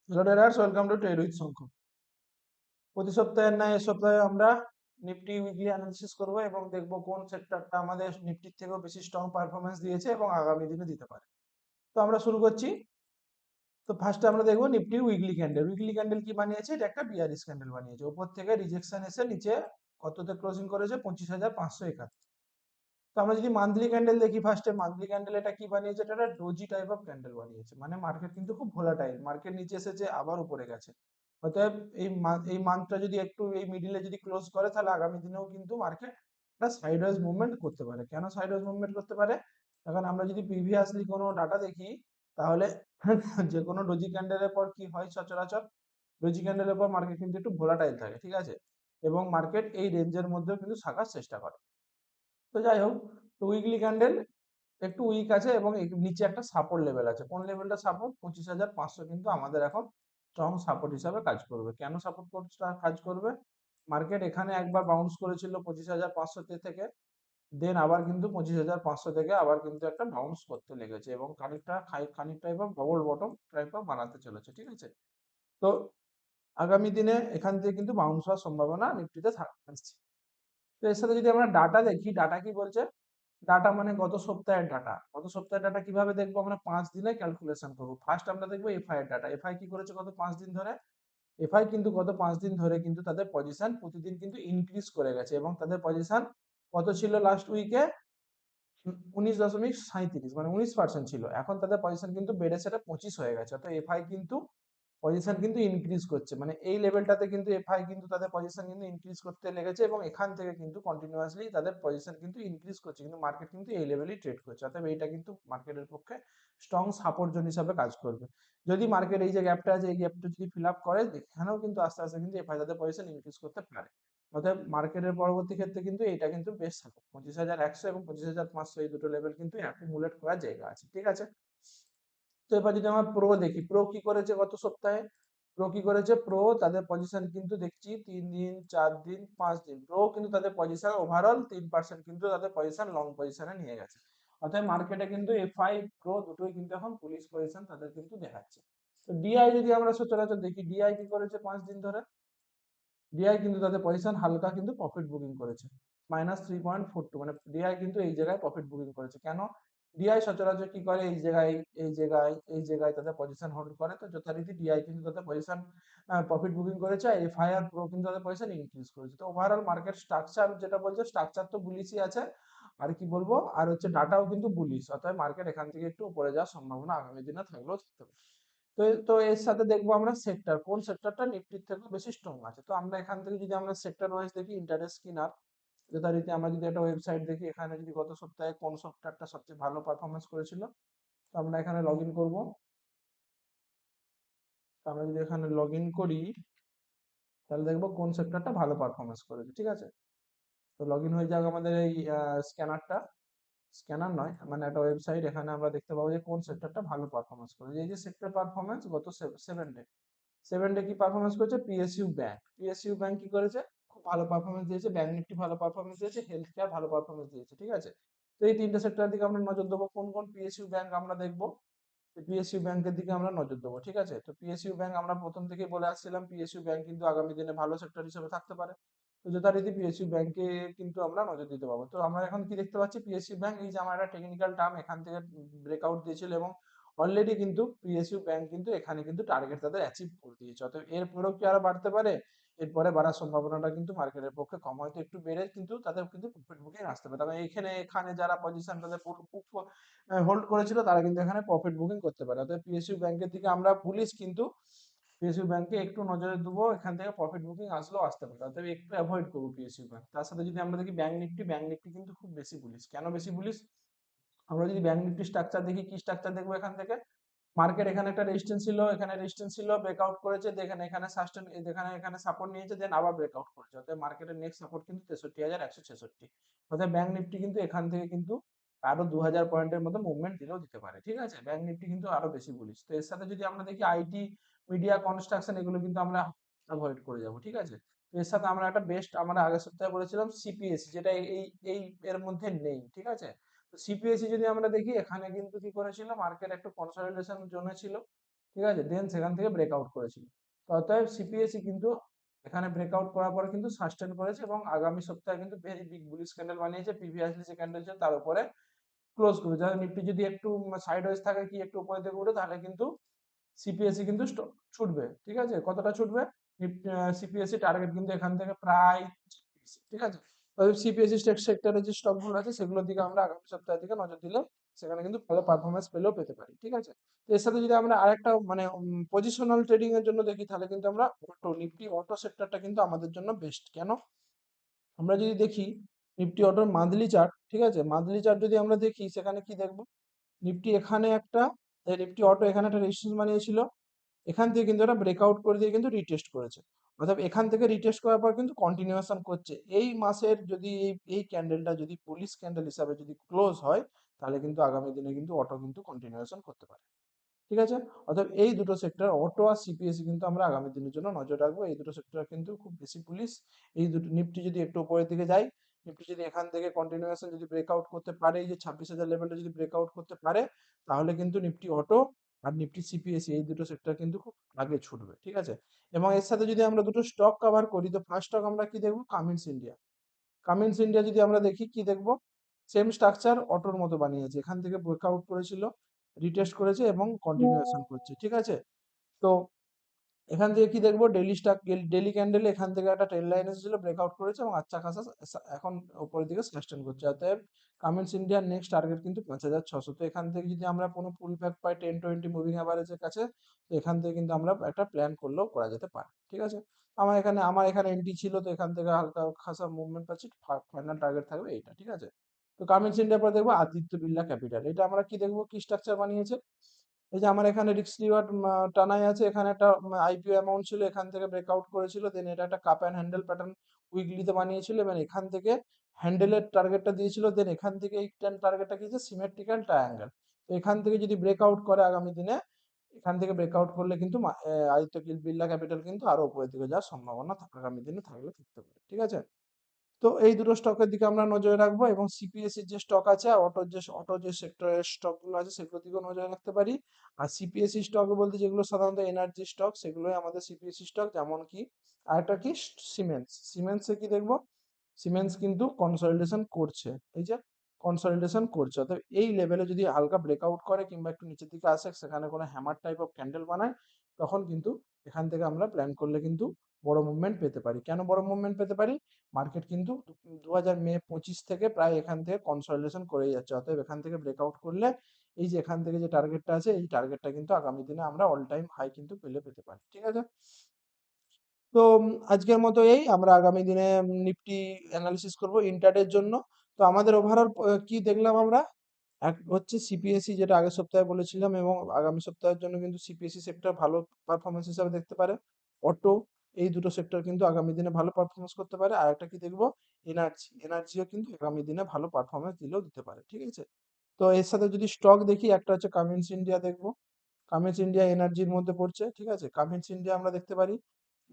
Hello traders, welcome to trade with Shankha. প্রতি সপ্তাহের ন্যায় এ সপ্তাহে আমরা নিফটি উইকলি অ্যানালিসিস করব এবং দেখব কোন সেক্টরটা আমাদের নিফটির থেকেও বেশি স্ট্রং পারফরমেন্স দিয়েছে এবং আগামী দিনে দিতে পারে। তো আমরা শুরু করছি। তো ফার্স্টে আমরা দেখবো Nifty weekly candle. Weekly candle কি বানিয়েছে? এটা একটা বিয়ারিশ ক্যান্ডেল বানিয়েছে। উপর থেকে রিজেকশন এসে নিচে কততে ক্লোজিং করেছে? 25,571। তো আমরা যদি মান্থলি ক্যান্ডেল দেখি, ফার্স্টে মান্থলি ক্যান্ডেল এটা কি বানিয়েছে? এটা একটা ডোজি টাইপ অফ ক্যান্ডেল বানিয়েছে। মানে মার্কেট কিন্তু খুব ভোলাটাইল, মার্কেট নিচে এসেছে আবার উপরে গেছে। অতএব এই মান্থটা যদি একটু এই মিডিলে যদি ক্লোজ করে, তাহলে আগামী দিনেও কিন্তু মার্কেট একটা সাইডওয়েজ মুভমেন্ট করতে পারে। কেন সাইডওয়েজ মুভমেন্ট করতে পারে? এখন আমরা যদি প্রিভিয়াসলি কোনো ডাটা দেখি, তাহলে যে কোনো ডোজি ক্যান্ডেলের পর কি হয় সচরাচর? ডোজি ক্যান্ডেলের পর মার্কেট কিন্তু একটু ভোলাটাইল থাকে, ঠিক আছে? এবং মার্কেট এই রেঞ্জের মধ্যেও কিন্তু থাকার চেষ্টা করে। তো যাই হোক, তো উইকলি ক্যান্ডেল একটু উইক আছে এবং নিচে একটা সাপোর্ট লেভেল আছে। কোন লেভেলটা সাপোর্ট? 25,500 কিন্তু আমাদের এখন স্ট্রং সাপোর্ট হিসাবে কাজ করবে। কেন সাপোর্ট কাজ করবে? মার্কেট এখানে একবার বাউন্স করেছিল 25,500 থেকে, দেন আবার কিন্তু 25,500 থেকে আবার কিন্তু একটা বাউন্স করতে লেগেছে এবং খানিকটা এবার ডবল বটম টাইপ অফ বানাতে চলেছে, ঠিক আছে? তো আগামী দিনে এখান থেকে কিন্তু বাউন্স হওয়ার সম্ভাবনা নিফটিতে থাকছে। তো এর সাথে যদি আমরা ডাটা দেখি, ডাটা কি বলছে? ডাটা মানে গত সপ্তাহের ডাটা। গত সপ্তাহের ডাটা কিভাবে দেখবো? আমরা 5 দিনে ক্যালকুলেশন করবো। ফার্স্ট আমরা দেখবো এফআই এর ডাটা। এফআই কি করেছে গত 5 দিন ধরে? এফআই কিন্তু গত 5 দিন ধরে কিন্তু তাদের পজিশন প্রতিদিন কিন্তু ইনক্রিজ করে গেছে এবং তাদের পজিশন কত ছিল লাস্ট উইকে? 19.37, মানে 19% ছিল। এখন তাদের পজিশন কিন্তু বেড়ে সেটা 25 হয়ে গেছে। অর্থাৎ এফআই কিন্তু পজিশন কিন্তু ইনক্রিজ করছে, মানে এই লেভেলটাতে কিন্তু এফআই কিন্তু তাদের পজিশন কিন্তু ইনক্রিজ করতে লেগেছে এবং এখান থেকে কিন্তু কন্টিনিউয়াসলি তাদের পজিশন কিন্তু ইনক্রিজ করছে, কিন্তু মার্কেট কিন্তু এই লেভেলেই ট্রেড করছে। অর্থাৎ এইটা কিন্তু মার্কেটের পক্ষে স্ট্রং সাপোর্ট জোন হিসাবে কাজ করবে। যদি মার্কেট এই যে গ্যাপটা আছে, এই গ্যাপটা যদি ফিল আপ করে, এখানেও কিন্তু আস্তে আস্তে কিন্তু এফআই তাদের পজিশন ইনক্রিজ করতে পারে। অতএব মার্কেটের পরবর্তী ক্ষেত্রে কিন্তু এটা কিন্তু বেশ সাপোর্ট 25,100 এবং 25,500, এই দুটো লেভেল কিন্তু অ্যাকুমুলেট করার জায়গা আছে, ঠিক আছে? তো এবার যদি আমরা প্রো দেখি, প্রো কি করেছে গত সপ্তাহে? প্রো কি করেছে? প্রো তাদের পজিশন কিন্তু দেখছি 3 দিন, 4 দিন, 5 দিন, প্রো কিন্তু তাদের পজিশন ওভারঅল 3% কিন্তু তাদের পজিশন লং পজিশনে নিয়ে গেছে। অর্থাৎ মার্কেটে কিন্তু এফআই প্রো দুটোই কিন্তু এখন পুলিশ পজিশন তাদের কিন্তু দেখাচ্ছে। তো ডিআই যদি আমরা সচরাচর দেখি, ডিআই কি করেছে 5 দিন ধরে? ডিআই কিন্তু তাদের পজিশন হালকা কিন্তু প্রফিট বুকিং করেছে, -3.42, মানে ডিআই কিন্তু এই জায়গায় প্রফিট বুকিং করেছে। কেন? ডিআই সচরাচর কি করে? এই জায়গায় তাদের পজিশন হোল্ড করে। তো যথারীতি ডিআই কিন্তু তাদের পজিশন প্রফিট বুকিং করেছে, আর এফআই আর প্রো কিন্তু তাদের পজিশন ইনক্রিজ করেছে। তো ওভারঅল মার্কেট স্ট্রাকচার যেটা বলছে, স্ট্রাকচার তো বুলিশই আছে। আর কি বলবো, আর হচ্ছে ডাটাও কিন্তু বুলিশ। অর্থাৎ মার্কেট এখান থেকে একটু উপরে যাওয়ার সম্ভাবনা আগামী দিনে থাকলেও থাকতে পারে। তো এর সাথে দেখবো আমরা সেক্টর, কোন সেক্টরটা নিফটির থেকে বেশি স্ট্রং আছে। তো আমরা এখান থেকে যদি আমরা সেক্টর ওয়াইজ দেখি, ইন্টারেস্ট স্কিনার যথারীতি আমরা যদি একটা ওয়েবসাইট দেখি, এখানে যদি গত সপ্তাহে কোন সেক্টরটা সবচেয়ে ভালো পারফরমেন্স করেছিল, তো আমরা এখানে লগ ইন করবো। তো আমরা যদি এখানে লগ ইন করি, তাহলে দেখবো কোন সেক্টরটা ভালো পারফরমেন্স করেছে, ঠিক আছে? তো লগ ইন হয়ে যাক আমাদের এই স্ক্যানারটা, স্ক্যানার নয় মানে একটা ওয়েবসাইট। এখানে আমরা দেখতে পাবো যে কোন সেক্টরটা ভালো পারফরমেন্স করেছে। এই যে সেক্টর পারফরমেন্স গত 7 ডে কি পারফরমেন্স করেছে? PSU bank. পিএসইউ ব্যাংক কি করেছে? খুব ভালো পারফরমেন্স দিয়েছে। ব্যাংক নিফটি ভালো পারফরমেন্স দিয়েছে, হেলথ কেয়ার ভালো পারফরমেন্স দিয়েছে, ঠিক আছে? তো এই তিনটে সেক্টরের দিকে আমরা নজর দেবো। কোন কোন পিএসইউ ব্যাংক আমরা দেখবো, পিএসইউ ব্যাংকের দিকে আমরা নজর দেবো, ঠিক আছে? তো পিএসইউ ব্যাংক আমরা প্রথম থেকেই বলে আসছিলাম, পিএসইউ ব্যাংক কিন্তু আগামী দিনে ভালো সেক্টর হিসেবে থাকতে পারে। তো যথারীতি পিএসইউ ব্যাংকে কিন্তু আমরা নজর দিতে পারবো। তো আমরা এখন কি দেখতে পাচ্ছি? পিএসইউ ব্যাংক, এই যে আমার একটা টেকনিক্যাল টার্ম এখান থেকে ব্রেকআউট দিয়েছিল এবং অলরেডি কিন্তু পিএসইউ ব্যাংক কিন্তু এখানে কিন্তু টার্গেট তাদের অ্যাচিভ করে দিয়েছে। অতএব এরপরেও কি আরো বাড়তে পারে? এরপরে বাড়ার সম্ভাবনাটা কিন্তু মার্কেটের পক্ষে কম, হয়তো একটু বেড়ে কিন্তু তাদের কিন্তু প্রফিট বুকিং আসতে পারে। তবে এখানে যারা পজিশন তাদের হোল্ড করেছিল, তারা কিন্তু এখানে প্রফিট বুকিং করতে পারে। অর্থাৎ পিএসইউ ব্যাংকের দিকে আমরা পুলিশ, কিন্তু পিএসইউ ব্যাংকে একটু নজরে দেবো, এখান থেকে প্রফিট বুকিং আসলেও আসতে পারে। অর্থাৎ একটু অ্যাভয়েড করবো পিএসইউ ব্যাংক। তার সাথে যদি আমরা দেখি ব্যাংক নিফটি, ব্যাংক নিফটি কিন্তু খুব বেশি বুলিশ। কেন বেশি বুলিশ? আমরা যদি ব্যাংক নিফটি স্ট্রাকচার দেখি, কি স্ট্রাকচার দেখবো এখান থেকে? মার্কেট এখানে একটা রেজিস্ট্যান্স ছিল, এখানে রেজিস্ট্যান্স ছিল, ব্রেকআউট করেছে, দেখেন এখানে সাস্টেন, এখানে সাপোর্ট নিয়েছে, দেন আবার ব্রেকআউট করেছে। অর্থাৎ মার্কেটের নেক্সট সাপোর্ট কিন্তু 63,166। অর্থাৎ ব্যাংক নিফটি কিন্তু এখান থেকে কিন্তু আরো 2,000 পয়েন্টের মতো মুভমেন্ট দিলেও দিতে পারে, ঠিক আছে? ব্যাংক নিফটি কিন্তু আরো বেশি বুলিশ। তো এর সাথে যদি আমরা দেখি আইটি, মিডিয়া, কনস্ট্রাকশন, এগুলো কিন্তু আমরা অ্যাভয়েড করে যাব, ঠিক আছে? তো এর সাথে আমরা একটা বেস্ট, আমরা আগের সপ্তাহে বলেছিলাম সিপিএসসি, যেটা এই এর মধ্যে নেই, ঠিক আছে? তো সিপিএসসি যদি আমরা দেখি, এখানে কিন্তু কি করেছিল মার্কেট, একটু কনসলিডেশন জোনে ছিল। ঠিক আছে, দেন সেখান থেকে ব্রেকআউট করেছিল। তো অতএব সিপিএসই কিন্তু এখানে ব্রেকআউট করার পরে কিন্তু সাস্টেন করেছে এবং আগামী সপ্তাহে কিন্তু ভেরি বিগ বুলিশ ক্যান্ডেল বানিয়েছে, প্রিভিয়াসলি যে ক্যান্ডেল ছিল তার উপরে ক্লোজ করবে। যাতে নিফটি যদি একটু সাইড ওয়েজ থাকে কি একটু উপরের দিকে উঠে, তাহলে কিন্তু সিপিএসসি কিন্তু ছুটবে। ঠিক আছে, কতটা ছুটবে? সিপিএসসি টার্গেট কিন্তু এখান থেকে প্রায়, ঠিক আছে। সিপিএসসি সেক্টরের যে স্টকগুলো আছে সেগুলোর দিকে আমরা আগামী সপ্তাহের দিকে নজর দিলে সেখানে কিন্তু ভালো পারফরমেন্স পেলেও পেতে পারি। ঠিক আছে, তো এর সাথে যদি আমরা আরেকটা মানে পজিশনাল ট্রেডিং এর জন্য দেখি, তাহলে কিন্তু আমরা অটো, নিফটি অটো সেক্টরটা কিন্তু আমাদের জন্য বেস্ট। কেন? আমরা যদি দেখি নিফটি অটোর মান্থলি চার্ট, ঠিক আছে, মান্থলি চার্ট যদি আমরা দেখি, সেখানে কি দেখবো? নিফটি এখানে একটা, নিফটি অটো এখানে একটা রেজিস্ট্যান্স বানিয়েছিল, এখান থেকে কিন্তু এটা ব্রেকআউট করে দিয়ে কিন্তু রিটেস্ট করেছে। অর্থাৎ এখান থেকে রিটেস্ট করার পর কিন্তু কন্টিনিউয়েশন করছে। এই মাসের যদি এই ক্যান্ডেলটা যদি পুলিশ ক্যান্ডেল হিসাবে যদি ক্লোজ হয়, তাহলে কিন্তু আগামী দিনে কিন্তু অটো কিন্তু কন্টিনিউয়েশন করতে পারে। ঠিক আছে, অর্থাৎ এই দুটো সেক্টর অটো আর সিপিএসসি কিন্তু আমরা আগামী দিনের জন্য নজর রাখবো। এই দুটো সেক্টর কিন্তু খুব বেশি পুলিশ। এই দুটো, নিফটি যদি একটু উপরের দিকে যায়, নিফটি যদি এখান থেকে কন্টিনিউয়েশন যদি ব্রেকআউট করতে পারে, এই যে 26,000 লেভেলটা যদি ব্রেকআউট করতে পারে, তাহলে কিন্তু নিফটি অটো আর নিফটি সিপিএসসি এই দুটো সেক্টর কিন্তু খুব আগে ছুটবে। ঠিক আছে, এবং এর সাথে যদি আমরা দুটো স্টক কভার করি, তো ফার্স্ট স্টক আমরা কি দেখবো? Cummins India. কামিন্স ইন্ডিয়া যদি আমরা দেখি, কি দেখবো? সেম স্ট্রাকচার অটোর মতো বানিয়েছে, এখান থেকে ব্রেকআউট করেছিল, রিটেস্ট করেছে এবং কন্টিনিউয়েশন করছে। ঠিক আছে, তো এখান থেকে কি দেখবো? ডেইলি স্টক, ডেইলি ক্যান্ডেল এখান থেকে একটা ট্রেন্ড লাইন এসেছিল, ব্রেকআউট করেছে এবং আচ্ছা খাসা এখন উপরের দিকে সাস্টেন করছে। অতএব কামিন্স ইন্ডিয়ার নেক্সট টার্গেট কিন্তু 5,600। তো এখান থেকে যদি আমরা কোনো পুল ব্যাক পাই 10-20 মুভিং অ্যাভারেজের কাছে, তো এখান থেকে কিন্তু আমরা একটা প্ল্যান করলেও করা যেতে পারে। ঠিক আছে, আমার এখানে এন্ট্রি ছিল, তো এখান থেকে হালকা খাসা মুভমেন্ট পাচ্ছি, ফাইনাল টার্গেট থাকবে এইটা। ঠিক আছে, তো কামিন্স ইন্ডিয়ার পর দেখবো আদিত্য বিড়লা ক্যাপিটাল। এটা আমরা কি দেখবো? কি স্ট্রাকচার বানিয়েছে? এই যে আমার এখানে রিস্ক রিওয়ার্ড টানাই আছে, এখানে একটা আইপিও অ্যামাউন্ট ছিল, এখান থেকে ব্রেকআউট করেছিল, দেন এটা একটা কাপ অ্যান্ড হ্যান্ডেল প্যাটার্ন উইকলিতে বানিয়েছিল এবং এখান থেকে হ্যান্ডেলের টার্গেটটা দিয়েছিল, দেন এখান থেকে এই টার্গেটটা কি যে সিমেট্রিক্যাল ট্রায়াঙ্গেল। তো এখান থেকে যদি ব্রেকআউট করে আগামী দিনে, এখান থেকে ব্রেকআউট করলে কিন্তু আদিত্য বিড়লা ক্যাপিটাল কিন্তু আরো উপরের দিকে যাওয়ার সম্ভাবনা আগামী দিনে থাকলে থাকতে পারে। ঠিক আছে, তো এই দুটো স্টকের দিকে আমরা নজর রাখবো এবং সিপিএসসির যে স্টক আছে আর অটো যে সেক্টরের স্টকগুলো আছে সেগুলোর দিকেও নজর রাখতে পারি। আর সিপিএসসি স্টক বলতে যেগুলো সাধারণত এনার্জি স্টক, সেগুলোই আমাদের সিপিএসসি স্টক। যেমন কি আরেকটা কি, সিমেন্স। সিমেন্সে কি দেখবো? সিমেন্স কিন্তু কনসলিডেশন করছে, এই যে কনসলিডেশন করছে, অর্থাৎ এই লেভেলে যদি হালকা ব্রেকআউট করে কিংবা একটু নিচের দিকে আসে, সেখানে কোনো হ্যামার টাইপ অফ ক্যান্ডেল বানায়, তখন কিন্তু এখান থেকে আমরা প্ল্যান করলে কিন্তু বড় মুভমেন্ট পেতে পারি। কেন বড় মুভমেন্ট পেতে পারি? মার্কেট কিন্তু 2025 থেকে প্রায় এখান থেকে কনসলিডেশন করে যাচ্ছে। অতএব এখান থেকে ব্রেকআউট করলে এই যে এখান থেকে যে টার্গেটটা আছে, এই টার্গেটটা কিন্তু আগামী দিনে আমরা অল টাইম হাই কিন্তু পেতে পারি। ঠিক আছে, তো আজকের মতো এই, আমরা আগামী দিনে নিফটি অ্যানালিসিস করব ইন্টারডের জন্য। তো আমাদের ওভারঅল কি দেখলাম আমরা? এক হচ্ছে সিপিএসসি, যেটা আগের সপ্তাহে বলেছিলাম, এবং আগামী সপ্তাহের জন্য কিন্তু সিপিএসসি সেক্টর ভালো পারফরমেন্স হিসাবে দেখতে পারে। অটো, এই দুটো সেক্টর কিন্তু আগামী দিনে ভালো পারফরমেন্স করতে পারে। আর একটা কি দেখবো? এনার্জিও কিন্তু আগামী দিনে ভালো পারফরমেন্স দিলেও দিতে পারে। ঠিক আছে, তো এর সাথে যদি স্টক দেখি, একটা হচ্ছে কামিন্স ইন্ডিয়া দেখবো। কামিন্স ইন্ডিয়া এনার্জির মধ্যে পড়ছে। ঠিক আছে, কামিন্স ইন্ডিয়া আমরা দেখতে পারি।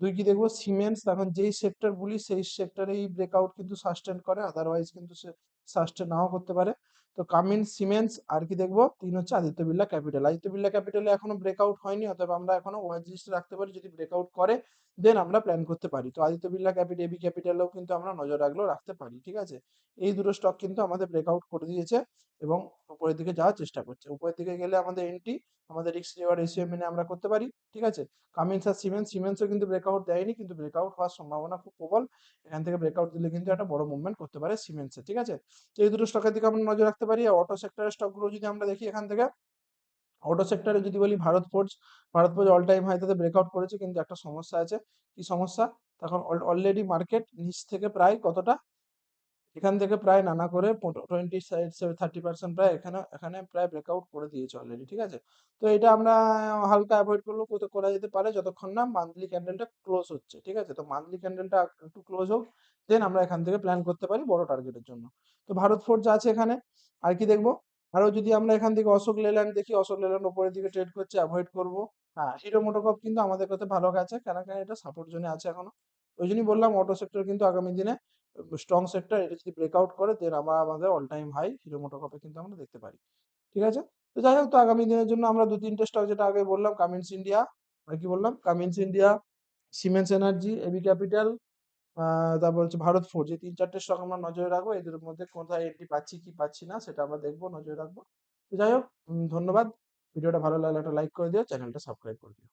দুই কি দেখবো? সিমেন্টস। এখন যেই সেক্টর বলি সেই সেক্টরেই ব্রেকআউট কিন্তু সাস্টেন করে, আদারওয়াইজ কিন্তু সে সাস্টেন নাও করতে পারে। তো কামিন্স, সিমেন্টস, আর কি দেখবো? তিন হচ্ছে আদিত্য বিড়লা ক্যাপিটাল। আদিত্য বিড়লা ক্যাপিটালে এখনো ব্রেকআউট হয়নি, অতএব আমরা এখনো ওয়াচ লিস্টে রাখতে পারি। যদি ব্রেকআউট করে দেন আমরা প্ল্যান করতে পারি। তো আদিত্য বিড়লা ক্যাপিটাল, এবি ক্যাপিটালেও কিন্তু আমরা নজর রাখলেও রাখতে পারি। ঠিক আছে, এই দুটো স্টক কিন্তু আমাদের ব্রেকআউট করে দিয়েছে এবং উপরের দিকে যাওয়ার চেষ্টা করছে। উপরের দিকে গেলে আমাদের এন্ট্রি, আমাদের রিস্ক রিওয়ার্ড রেশিও মেনে আমরা করতে পারি। ঠিক আছে, কামিন্স আর সিমেন্সও কিন্তু ব্রেকআউট দেয়নি, কিন্তু ব্রেকআউট হওয়ার সম্ভাবনা খুব প্রবল। এখান থেকে ব্রেকআউট দিলে কিন্তু একটা বড় মুভমেন্ট করতে পারে সিমেন্সে। ঠিক আছে, তো এই দুটো স্টকের দিকে আমরা নজর রাখতে পারি। আর অটো সেক্টরের স্টকগুলো যদি আমরা দেখি, এখান থেকে অটো সেক্টরে যদি বলি ভারত ফোর্জ অল টাইম হাইতে ব্রেকআউট করেছে, কিন্তু একটা সমস্যা আছে। কি সমস্যা? তখন অলরেডি মার্কেট নিচ থেকে প্রায় কতটা, এখান থেকে প্রায় নানা করে 20-30% প্রায় এখানে এখানে প্রায় ব্রেকআউট করে দিয়েছে অলরেডি। ঠিক আছে, তো এটা আমরা হালকা অ্যাভয়েড করলেও করা যেতে পারে, যতক্ষণ না মান্থলি ক্যান্ডেলটা ক্লোজ হচ্ছে। ঠিক আছে, তো মান্থলি ক্যান্ডেলটা একটু ক্লোজ হোক, দেন আমরা এখান থেকে প্ল্যান করতে পারি বড় টার্গেটের জন্য। তো ভারত ফোর্জ আছে এখানে। আর কি দেখবো? আরো যদি আমরা এখান থেকে অশোক লেল্যান্ড দেখি, অশোক লেল্যান্ড উপরের দিকে ট্রেড করছে, অ্যাভয়েড করবো। হ্যাঁ, হিরো মোটোকর্প কিন্তু আমাদের কাছে ভালো গেছে, কেন কেন এটা সাপোর্ট জোনে আছে এখনো। ওই জন্যই বললাম অটো সেক্টর কিন্তু আগামী দিনে স্ট্রং সেক্টর। এটা যদি ব্রেকআউট করে দেন আমরা আমাদের অল টাইম হাই হিরো মোটোকর্পে কিন্তু আমরা দেখতে পারি। ঠিক আছে, তো যাই হোক, তো আগামী দিনের জন্য আমরা 2-3টে স্টক যেটা আগে বললাম, কামিন্স ইন্ডিয়া, আর কি বললাম, Cummins India, Siemens energy, A B capital, তারপর হচ্ছে ভারত ফোর্জ, এই 3-4টে স্টক আমরা নজরে রাখবো। এদের মধ্যে কোথায় এন্ট্রি পাচ্ছি কি পাচ্ছি না সেটা আমরা দেখবো, নজরে রাখবো। তো যাই হোক, ধন্যবাদ। ভিডিওটা ভালো লাগলে একটা লাইক করে দিও, চ্যানেলটা সাবস্ক্রাইব করে দিও।